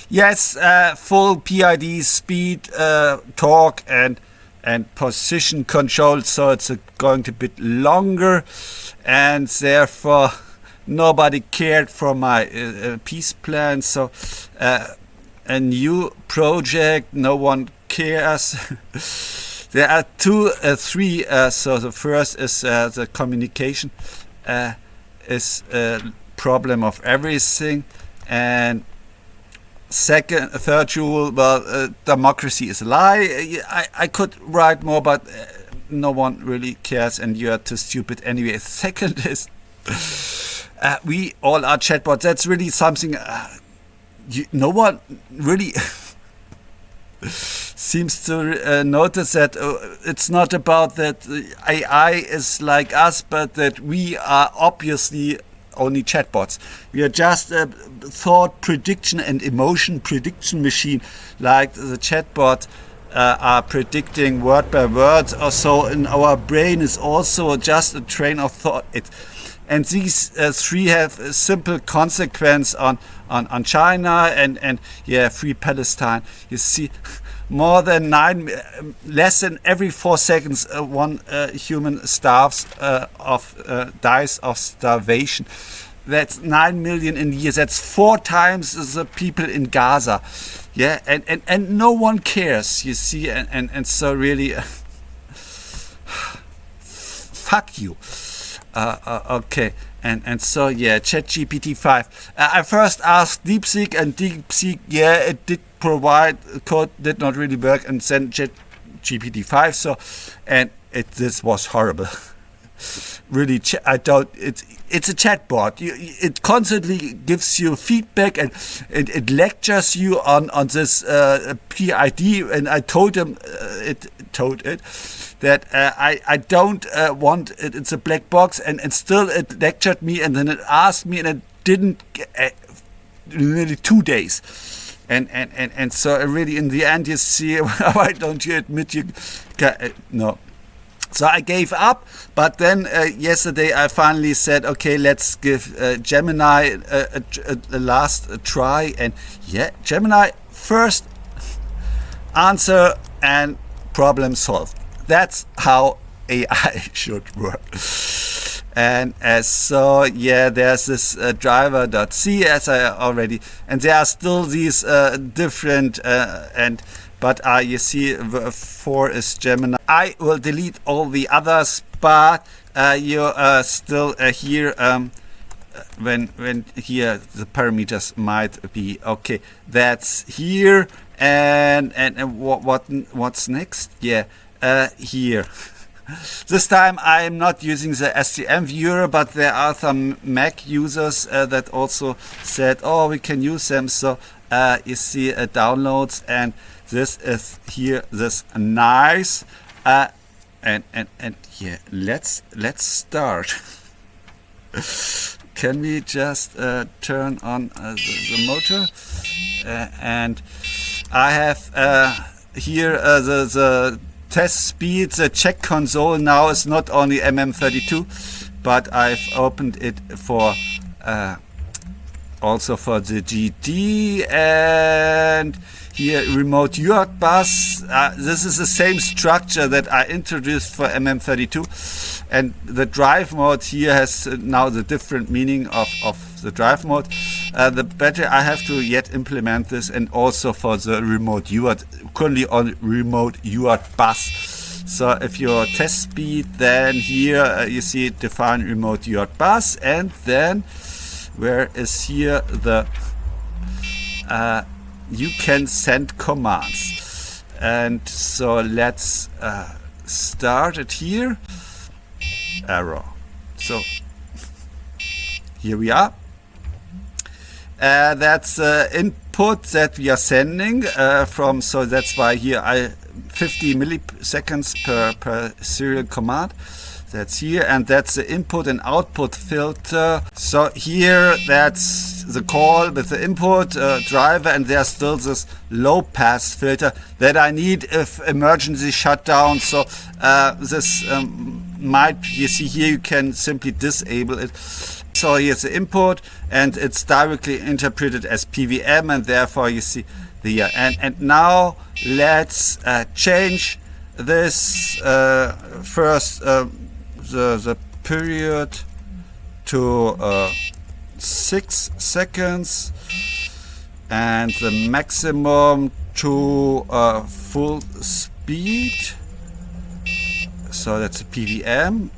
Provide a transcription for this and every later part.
Yes, full PID, speed, torque, and position control. So it's going to be longer, and therefore nobody cared for my peace plan. So a new project, no one cares. There are three. So the first is the communication is a problem of everything, and third rule, well, democracy is a lie. I could write more, but no one really cares, and you are too stupid anyway. Second is we all are chatbots. That's really something no one really seems to notice, that it's not about that AI is like us, but that we are obviously only chatbots. We are just a thought prediction and emotion prediction machine, like the chatbot are predicting word by word or so. In our brain is also just a train of thought. And these three have a simple consequence on China and Free Palestine. You see, less than every 4 seconds, one human dies of starvation. That's 9 million in a year. That's 4 times the people in Gaza. Yeah, and no one cares. You see, and so really, fuck you. Okay, and so ChatGPT 5. I first asked DeepSeek, and DeepSeek, it did provide code, did not really work, and then ChatGPT 5. So, and this was horrible. Really, it's a chatbot. It constantly gives you feedback, and it lectures you on this PID. And I told it that I don't want it. It's a black box, and still it lectured me, and then it asked me, and it didn't. Nearly 2 days, and so really in the end, you see, why don't you admit you? No. So I gave up, but then yesterday I finally said, okay, let's give Gemini a last try. And Gemini, first answer and problem solved. That's how AI should work. And so there's this driver.c, as I already, and there are still these different but you see, 4 is Gemini. I will delete all the others, but you still here when here the parameters might be okay. That's here, and what's next? Here. This time I'm not using the STM viewer, but there are some Mac users that also said, oh, we can use them. So you see downloads, and this is here, this nice, and let's start. Can we just turn on the motor? And I have here the test speed. The check console now is not only MM32, but I've opened it for also for the GD, and here remote UART bus. This is the same structure that I introduced for MM32, and the drive mode here has now the different meaning of the drive mode. The better I have to yet implement this, and also for the remote UART, currently on remote UART bus. So if your test speed, then here you see define remote UART bus, and then where is here the you can send commands. And so let's start it here. Error. So here we are. That's the input that we are sending from. So that's why here 50 milliseconds per serial command. That's here, and that's the input and output filter. So here that's the call with the input driver, and there's still this low pass filter that I need if emergency shutdown. So this might, you see here, you can simply disable it. So here's the input, and it's directly interpreted as PWM, and therefore you see the and now let's change this first the period to 6 seconds and the maximum to full speed. So that's a PWM.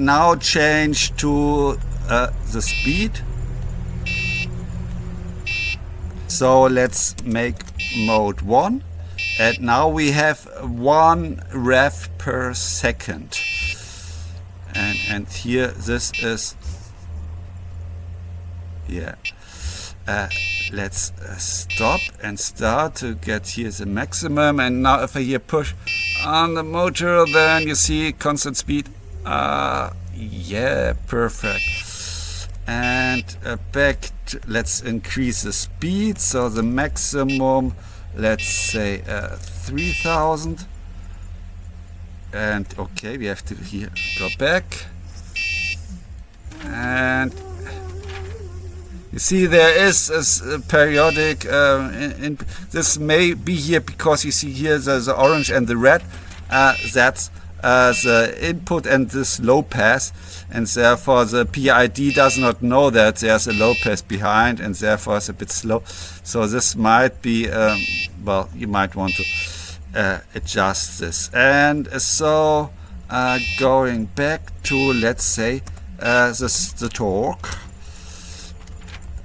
Now change to the speed. So let's make mode 1. And now we have 1 rev per second. And here this is, yeah. Let's stop and start to get here the maximum. And now if I here push on the motor, then you see constant speed. Yeah, perfect. And back to, let's increase the speed. So the maximum, let's say 3000. And okay, we have to here go back. And you see there is a periodic, this may be here because you see here the orange and the red, that's the input and this low pass, and therefore the PID does not know that there's a low pass behind, and therefore it's a bit slow. So this might be, well, you might want to adjust this. And so going back to, let's say, the torque.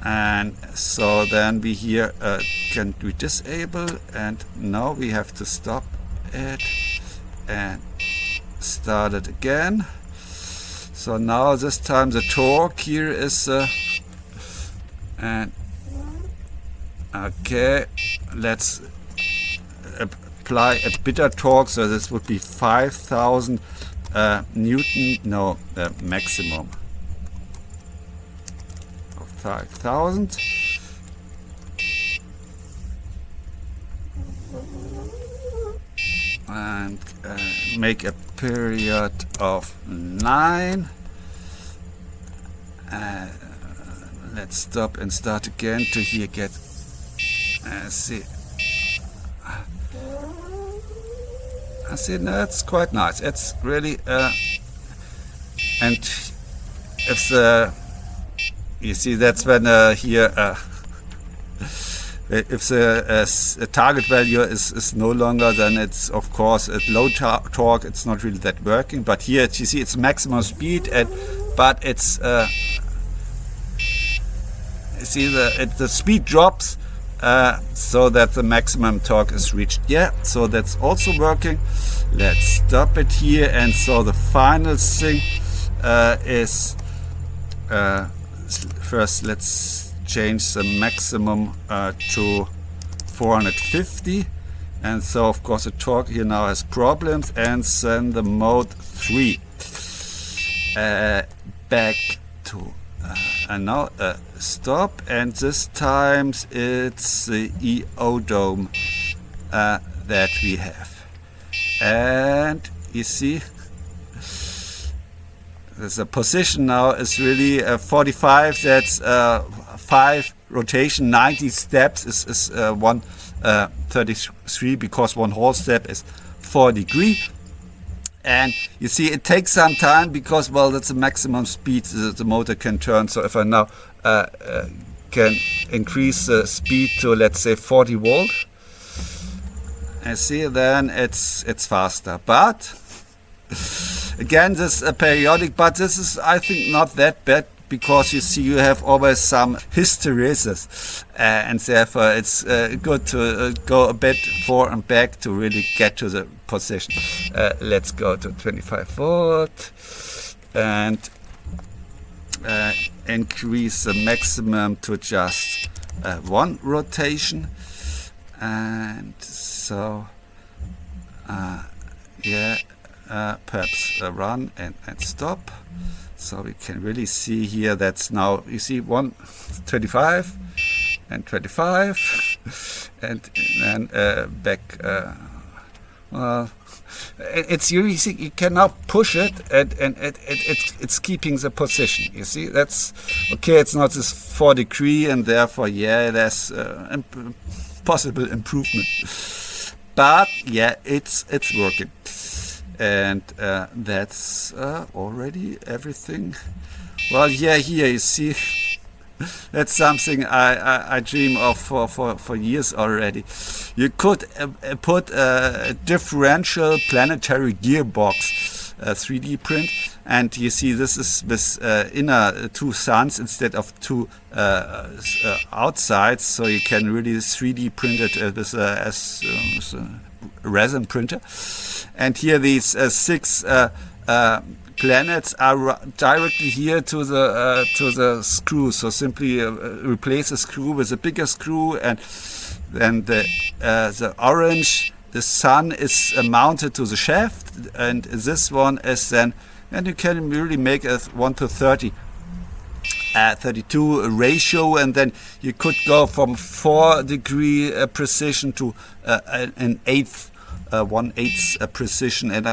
And so then we here can we disable, and now we have to stop it and start it again. So now this time the torque here is and okay, let's apply a bigger torque, so this would be 5000 Newton, no, maximum 5000. And make a period of 9. Let's stop and start again to here get see. I see, that's quite nice. It's really and if the you see, that's when here if the target value is no longer, then it's of course at low torque it's not really that working. But here you see it's maximum speed, and but it's you see the speed drops so that the maximum torque is reached. Yeah, so that's also working. Let's stop it here, and so the final thing is first let's change the maximum to 450, and so of course the torque here now has problems. And then the mode 3 back to and now stop, and this time it's the EO dome that we have. And you see the position now is really 45. That's 5 rotation. 90 steps is 133 because 1 whole step is 4 degrees. And you see it takes some time because, well, that's the maximum speed the motor can turn. So if I now can increase the speed to, let's say, 40 volt, I see then it's faster. But again, this is periodic, but this is, I think, not that bad, because you see you have always some hysteresis, and therefore it's good to go a bit forward and back to really get to the position. Let's go to 25 volt and increase the maximum to just 1 rotation. And so yeah, perhaps run and stop. So we can really see here that's now, you see 125 and 25 and then back. Well, it's you can now push it, and it's keeping the position. You see, that's okay. It's not this 4-degree, and therefore, yeah, there's possible improvement. But yeah, it's working, and that's already everything. Well, yeah, here you see. That's something I dream of for years already. You could put a differential planetary gearbox 3D print, and you see this is with inner 2 suns instead of 2 outsides, so you can really 3D print it with a resin printer. And here these 6 planets are directly here to the screw. So simply replace the screw with a bigger screw, and then the orange, the sun, is mounted to the shaft, and this one is then, and you can really make a 1:30. 32 ratio, and then you could go from 4-degree precision to an 1/8 precision, and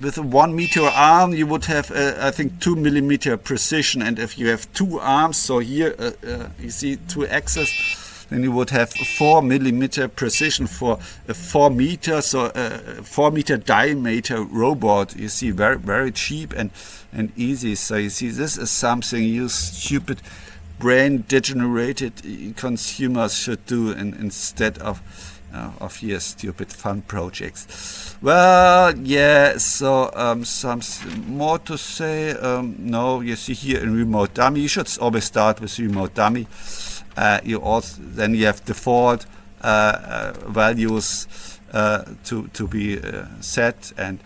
with a 1 meter arm you would have I think 2 millimeter precision, and if you have 2 arms, so here you see 2 axes, then you would have 4 millimeter precision for a 4 meter, so 4 meter diameter robot. You see, very cheap and easy. So you see, this is something you stupid brain degenerated consumers should do instead of your stupid fun projects. Well, yeah, so some more to say. No, you see here in remote dummy, you should always start with remote dummy. You also then you have default values to be set, and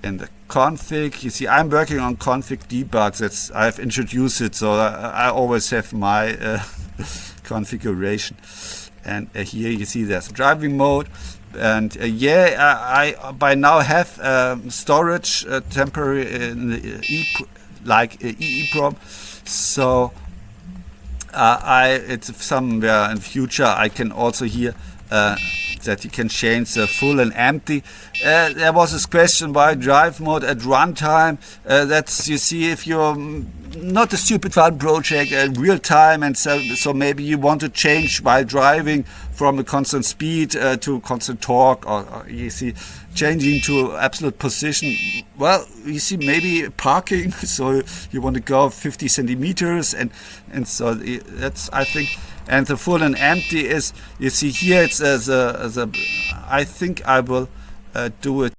in the config, you see, I'm working on config debug. That's, I've introduced it, so I always have my configuration. And here you see there's driving mode, and yeah, I by now have storage temporary in the like EEPROM, so it's somewhere in future I can also here that you can change the full and empty. There was this question why drive mode at runtime. That's, you see, if you're not a stupid fun project at real time, and so maybe you want to change while driving from a constant speed to constant torque, or you see, changing to absolute position. Well, you see, maybe parking, so you want to go 50 centimeters, and so that's, I think. And the full and empty is, you see here, it's I think I will do it